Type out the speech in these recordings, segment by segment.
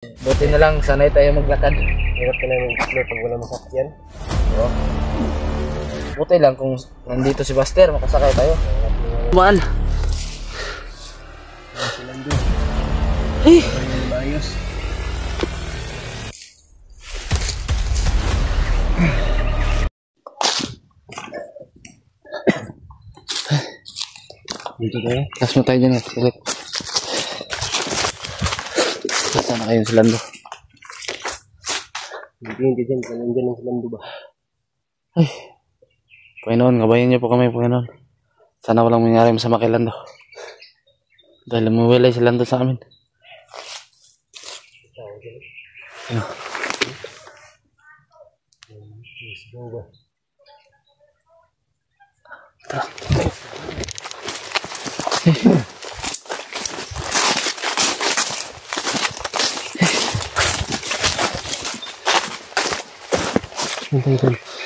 Buti na lang, sanay tayo maglakad. Hirap ka na yung explore pag wala masakyan. Diba? Buti lang kung nandito si Buster, makasakay tayo. Maan. Silang doon. Ay! Ayos. Dito tayo? Taas mo tayo dyan eh. Silip. Saan na kayo si Lando? Hindi dyan. Nandiyan ang Lando ba? Ay. Panginoon, gabayan niyo po kami, Panginoon. Sana walang mangyari masama kay Lando. Dahil umuwilay si Lando sa amin. Ano? Tara.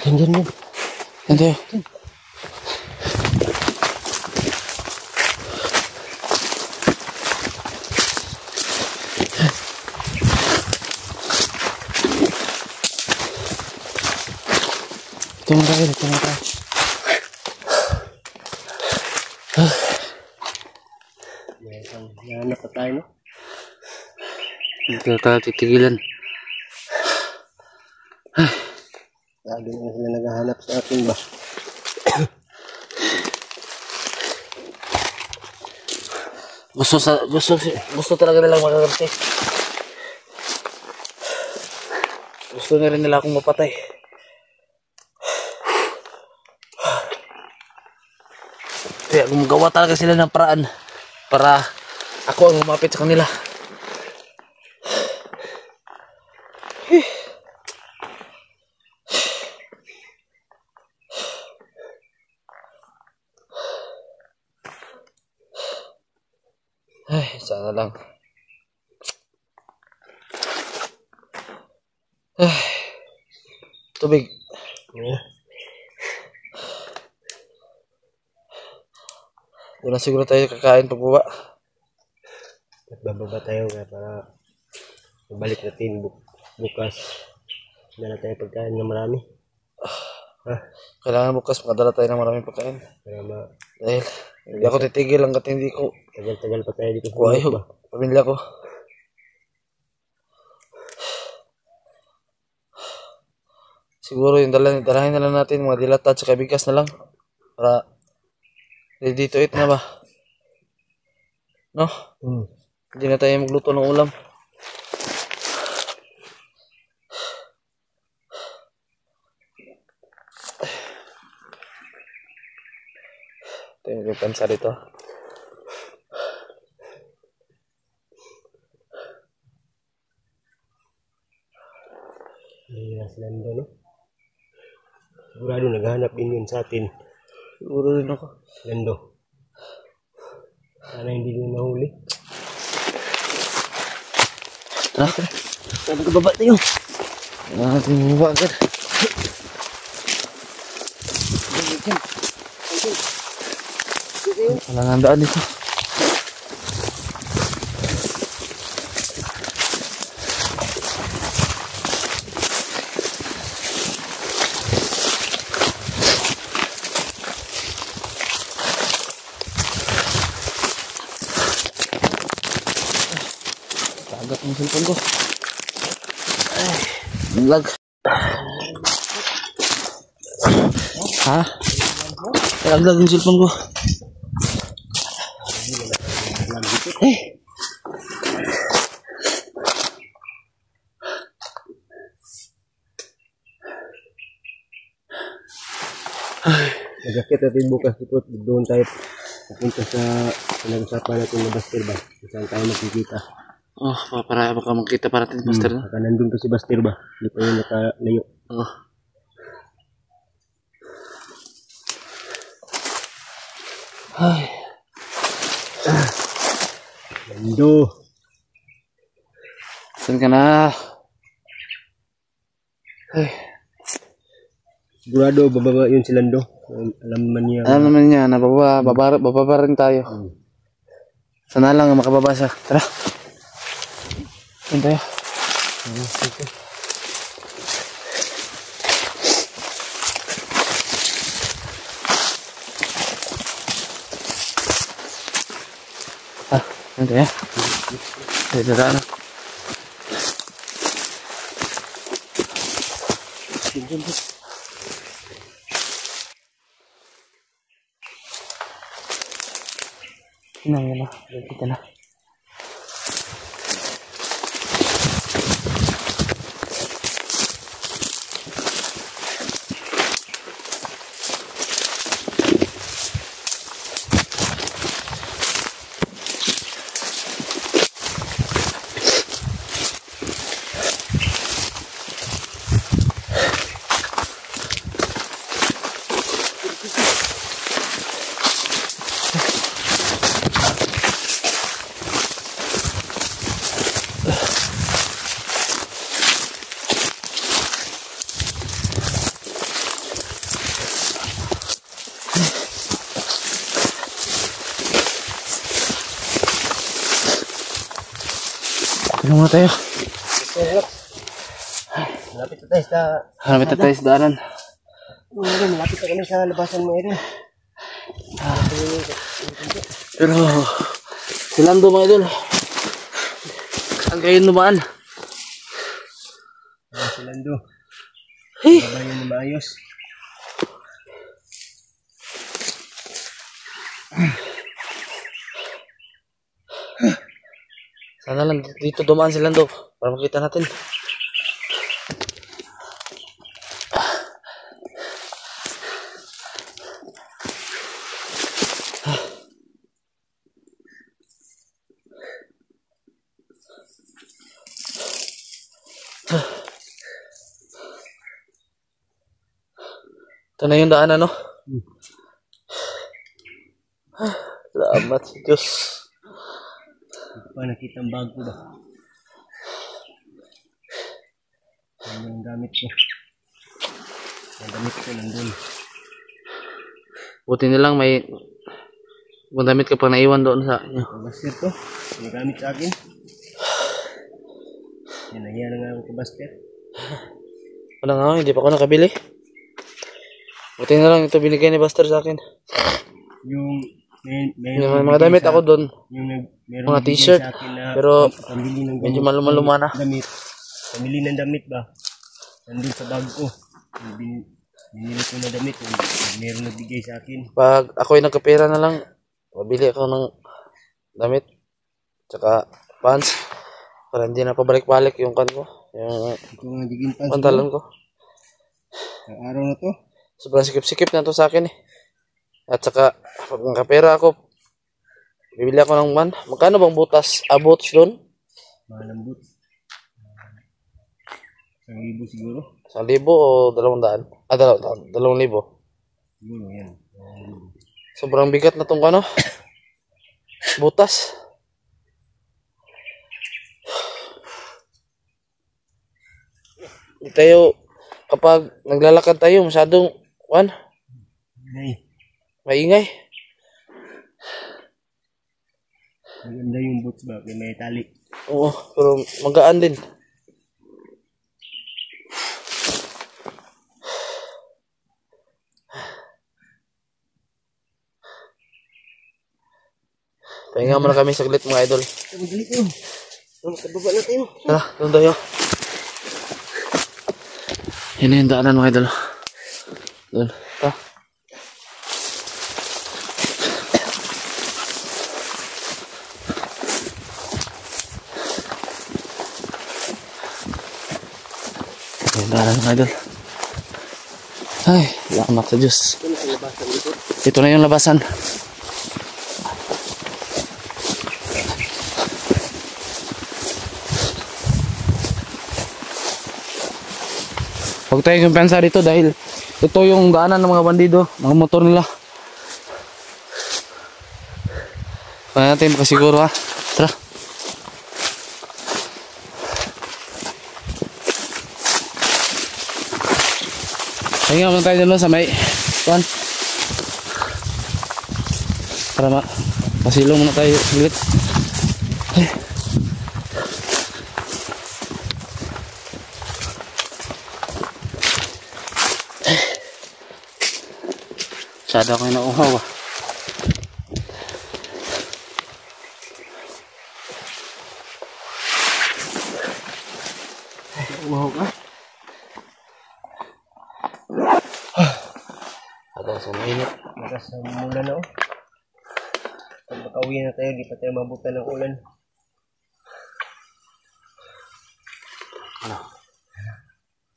Diyan mo. Nandiyo. Ito mo tayo, ito mo tayo. Nahanap pa tayo, no? Ito tayo titigilan. Lagi na sila naghahanap sa atin ba? Gusto talaga nilang makakarte. Gusto na rin nila akong mapatay. Kaya gumagawa talaga sila ng paraan para ako ang lumapit sa kanila. Ay, sana lang. Ay, tubig. Doon na siguro tayo kakain pagbaba. At bababa tayo para mabalik natin bukas. Dala tayo pagkain na marami. Kailangan bukas makadala tayo ng maraming pagkain. Dahil hindi ako titigil hanggat hindi ko Tagal-tagal pa tayo dito. kuhayo ba? Pamilya ko. Siguro yung dalahin na lang natin mga dilata at saka bigas na lang. Para ready to eat na ba? No? Hindi na tayo magluto ng ulam. Ito yung pansa dito. Hindi na sila doon, no? Sigurado naghahanap din yun sa atin. Siguro rin ako. Lando. Sana hindi nyo nahuli. Tara. Saan ka baba tayo? Kailangan natin baba agad. Kailangan daan dito. Kagat ang cellphone ko. Ay, lag. Ha? Lag yung cellphone ko. Nagakit natin bukas ito. Doon tayo pupunta sa pinag-usapan natin na Buster ba? Saan tayo magkikita? Oh, para baka makita pa natin, Buster, no? Baka nandun to si Buster ba? Hindi pa yun nakalayo. Oh. Ay. Lando. Saan ka na? Ay. Sigurado bababa yun si Lando. Alam man niya. Alam naman niya na bababa rin tayo. Sana lang makababa siya. Tara. Saan tayo? Ito. Ano ya? Dito na. Yan na. Dito na. Ano muna tayo? Malapit na tayo sa... Malapit na tayo sa daanan. Malapit na kami sa labasan mo rin. Pero, silando mga idol. Saan kayo numaan? Silando. Hey! Babayan na maayos. Sana lang dito dumaan si Lando para makita natin. Ito na yung daan, ano? Salamat sa Diyos. Nakita ang bag ko ba? Ano yung gamit ko? Ang gamit ko nandun. Buti nilang may damit ka pa naiwan doon sa inyo. Kabaster to. May gamit sa akin. Yan na nga ako kabaster. Wala nga ako, hindi pa ako nakabili. Buti na lang ito binigay ni Buster sa akin. Yung may mga damit ako doon. Mga t-shirt. Pero medyo maluma na. Damit. Pamili ng damit ba? Nandun sa bag ko. Binili ko na damit. Meron nagbigay sa akin. Pag ako'y nagkapera na lang, mabili ako ng damit. Tsaka pants. Para hindi na pabalik-balik yung kan ko. Yung pantalon ko. Ang araw na to. Sobrang sikip-sikip na to sa akin eh. At saka, pag nakapera ako, bibili ako ng magkano bang butas? Butas doon? Mahal ang butas. 1,000 siguro. 1,000 o 200? 2,000. Siguro yan. Sobrang bigat na tong butas. Tayo, kapag naglalakad tayo, masyadong, maingay. Maganda yung boots ba? May tali. Oo, pero magaan din. Pahinga muna kami saglit mga idol. Magkababa na tayo. Tara, doon tayo. Yan na yung daanan mga idol. Doon. Tara. Yung daanan mga idol. Ay, salamat sa Diyos. Ito na yung labasan. Huwag tayong kumpensa dito dahil ito yung daanan ng mga bandido, mga motor nila. Kaya natin makasiguro ha. Tara. Hinga muna tayo dito sa may kuan. Para pasilong muna tayo ulit. Masyado ako inuuhaw ah. Uhaw ka? Hanggang sa mainit. Lakas ng ulan na oh. Pag makauwi na tayo, di pa tayo mabutan ng ulan. Ano?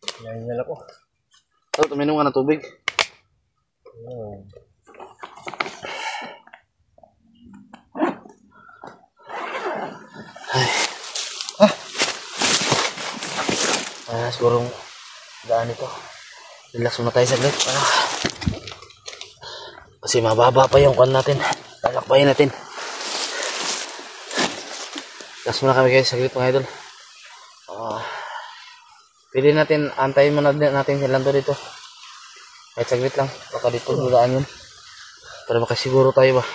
Kaya na lang ko. So, tuminom ka ng tubig. Siguro daan ito. Relax muna tayo saglit. Kasi mababa pa yung kwan natin. Lalakbayin natin. Relax muna kami guys saglit mga idol. Pili natin, antayin muna natin si Lando dito. Kahit saglit lang. Baka dito dulaan yun. Para makasiguro tayo ba.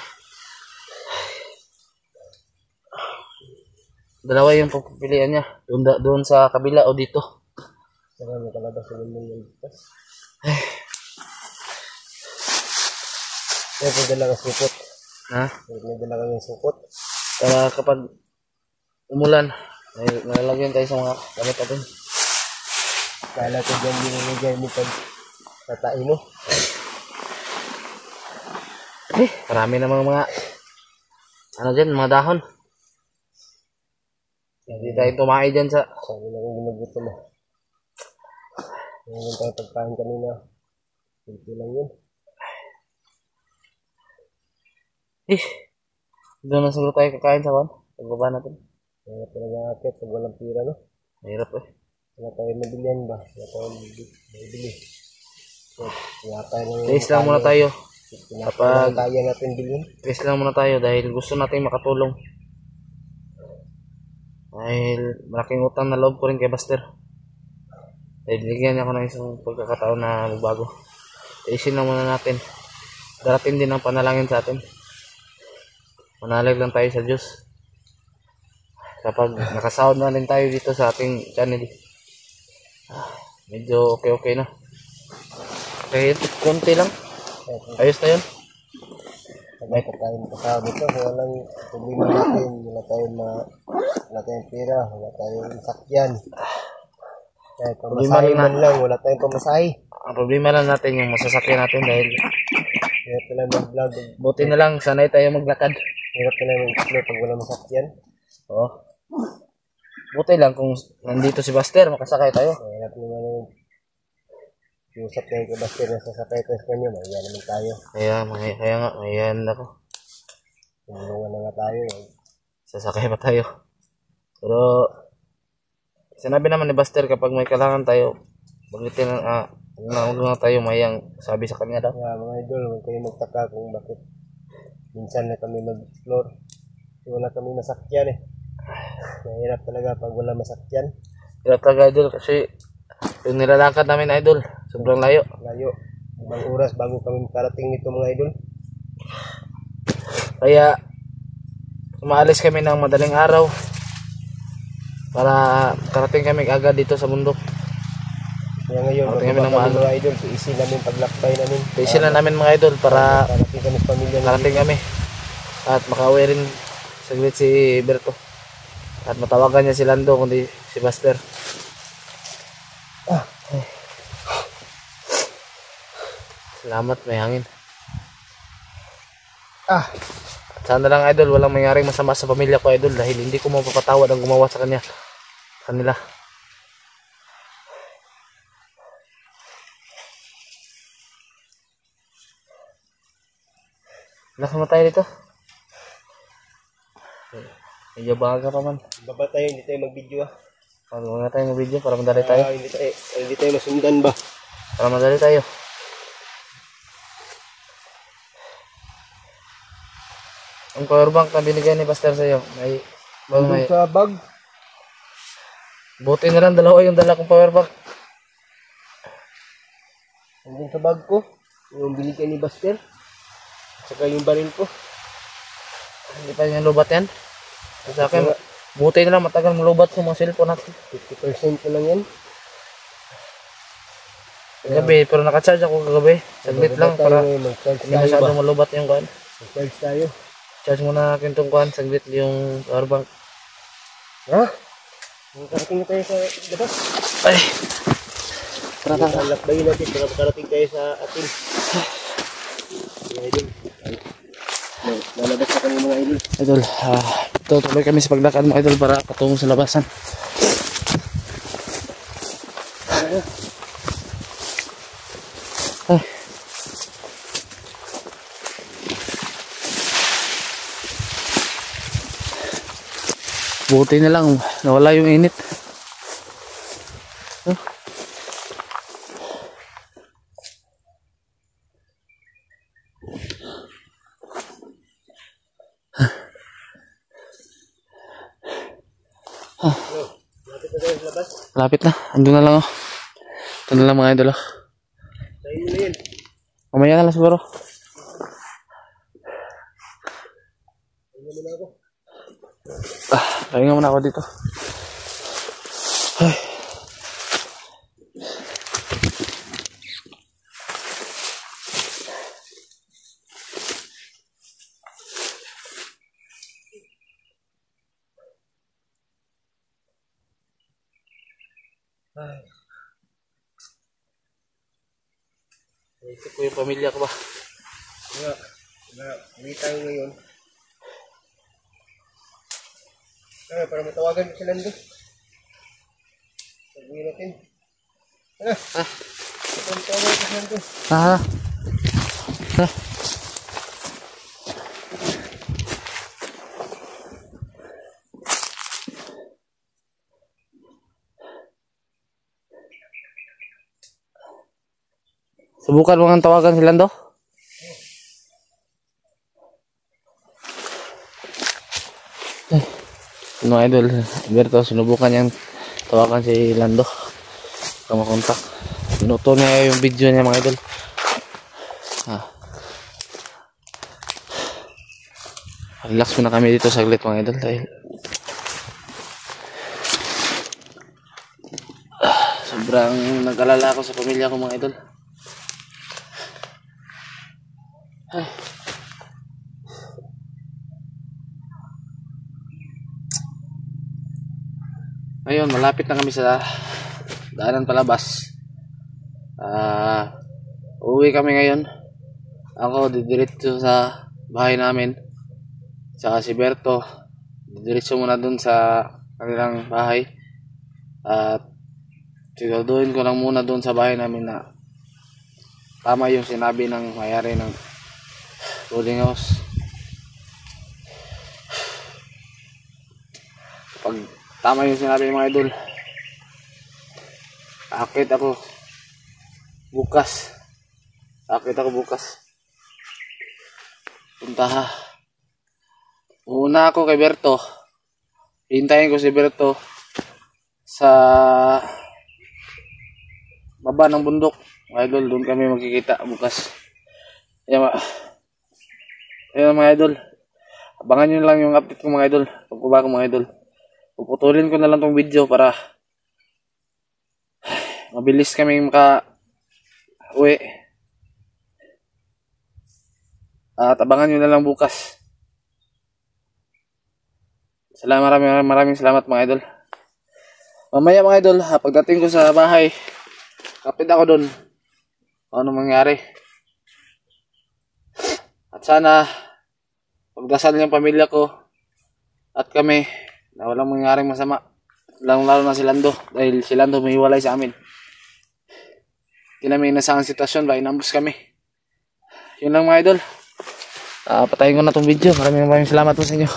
Dalawa yung pagpipilian niya. Doon sa kabila o dito. Saka nakalabas sa mundo yung bukas. Kaya pwede lang ang supot. Ha? Pwede lang ang supot. Para kapag umulan, nalalagyan tayo sa mga gamit natin. Kala ko dyan dinilagay ni pag tatain mo. Marami namang mga ano dyan, mga dahon. Hindi tayo tumahay dyan sa... Sabi na kung ginaguto mo. Ngayon tayo pagkain kanina. Hindi lang yun. Doon na siguro tayo kakain sa kwan. Pagbaba natin. Kaya talaga akit pag walang pira no. Mahirap eh. Wala tayo mabilihan ba? Wala tayo mabili. So, kaya tayo na Taste lang muna tayo. Kapag kaya natin bilhin. Taste lang muna tayo dahil gusto natin makatulong. Dahil malaking utang na loob ko rin kay Buster. Dahil bigyan niya ako ng isang pagkakataon na magbago. Taisin lang muna natin. Darating din ang panalangin sa atin. Manalig lang tayo sa Diyos. Kapag nakasahod na rin tayo dito sa ating channel. Medyo okay na. Kahit konti lang. Ayos na yun. Pag may pagkain kasama dito, walang problema natin. Wala tayong pera, wala tayong sakyan. Kahit pamasahe man lang, wala tayong pamasahe. Ang problema lang natin yung masasakyan natin dahil hirap na lang mag-vlog. Buti na lang, sanay tayo maglakad. Hirap na lang mag-upload pag wala masakyan. Oo. Buti lang kung nandito si Buster, makasakay tayo. Hirap naman yung usap tayo kay Buster na sasakay tayo sa kanya. Mahiya naman tayo. Kaya nga, mahiyan ako. Tumulungan na nga tayo. Sasakay pa tayo. Pero sinabi naman ni Buster kapag may kailangan tayo, baglitin huwag na tayo mayang sabi sa kanya daw. Yeah, mga idol, huwag kayo magtaka kung bakit minsan na kami mag-explore. Wala kami masakyan eh. Mahirap talaga pag wala masakyan. Hirap talaga idol kasi yung nilalakad namin idol, sobrang layo. Layo. Ibang oras bago kami makarating nito mga idol. Kaya umaalis kami ng madaling araw para karating kami agad dito sa bundok. Kaya ngayon, mga idol, isin namin paglakbay namin. Isin na namin mga idol para karating kami sa pamilya namin. karating kami. At makauwi rin saglit si Berto. At matawagan niya si Lando kundi si Buster. Salamat, may hangin. At sana lang idol, walang mangyaring masama sa pamilya ko idol dahil hindi ko mapapatawad ang gumawa sa kanila. Nasa tayo dito. Medyo baga pa man. Baba tayo, hindi tayo mag-video ah. Huwag na tayo mag-video para madali tayo. Hindi tayo masundan ba? Para madali tayo. Ang power bank na binigay ni Buster sa'yo, may sa bag. Buti na lang dalawa yung dala kong power bank. Andun sa bag ko, yung binigay ni Buster. Saka yung baril ko. Hindi pa yung lubat yan. Sa akin, buti na lang matagal malubat sa mga cellphone natin. 50% na lang yan. Gabi, pero naka-charge ako kagabi. Saglit lang para mag-charge hindi tayo ba? masyadong malubat yung kuhan. Mag-charge tayo. Charge muna natin itong kuhan, saglit yung power bank. Ha? Makarating na tayo sa labas. Ay! Tara. Lakbayin natin para makarating tayo sa atin. Mga idol. Lalabas na kami mga idol. Idol, tutuloy kami sa paglakad mo idol para patungo sa labasan. Ay. Buti na lang, nawala yung init. Oh. Lapit na tayo sa labas. Lapit na, andun na lang oh. Ito na lang mga idol oh. Tayo na yun. Mamaya na lang siguro. Tayo na ako. Pahinga muna ako dito. Ay. Ito ko yung pamilya ko ba? Uwi tayo ngayon. Para matawagan mo sila nito. Sabihin natin. Matawagan mo sila nito. Subukan mo nga tawagan si Lando. Mga idol, Berto, sinubukan niyang tawagan si Lando para makontak. Pinuto niya yung video niya mga idol. Relax muna kami dito saglit mga idol dahil sobrang nag-alala ako sa pamilya ko mga idol. Ay. Ngayon, malapit na kami sa daanan palabas. Uwi kami ngayon. Ako, didiretso sa bahay namin. Saka si Berto, didiretso muna dun sa kanilang bahay. At siguraduhin ko lang muna dun sa bahay namin na tama yung sinabi ng may-ari ng boarding house. Pag tama yung sinabi ng mga idol, akit ako bukas. Punta una ako kay Berto. Hintayin ko si Berto sa baba ng bundok. Mga idol, doon kami magkikita bukas. Ayan mga idol, abangan nyo lang yung update ko mga idol. Pagkuba ko mga idol, puputulin ko na lang tong video para mabilis kami maka-uwi. At abangan nyo na lang bukas. Maraming salamat mga idol. Mamaya mga idol, pagdating ko sa bahay, kapit ako doon ano mangyari. At sana pagdasal yung pamilya ko at kami na walang mangyaring masama, lalo na si Lando, dahil si Lando may hiwalay sa amin. Hindi namin inasahang sitwasyon ba, inambus kami. Yun lang mga idol. Patayin ko na tong video. Maraming salamat po sa inyo.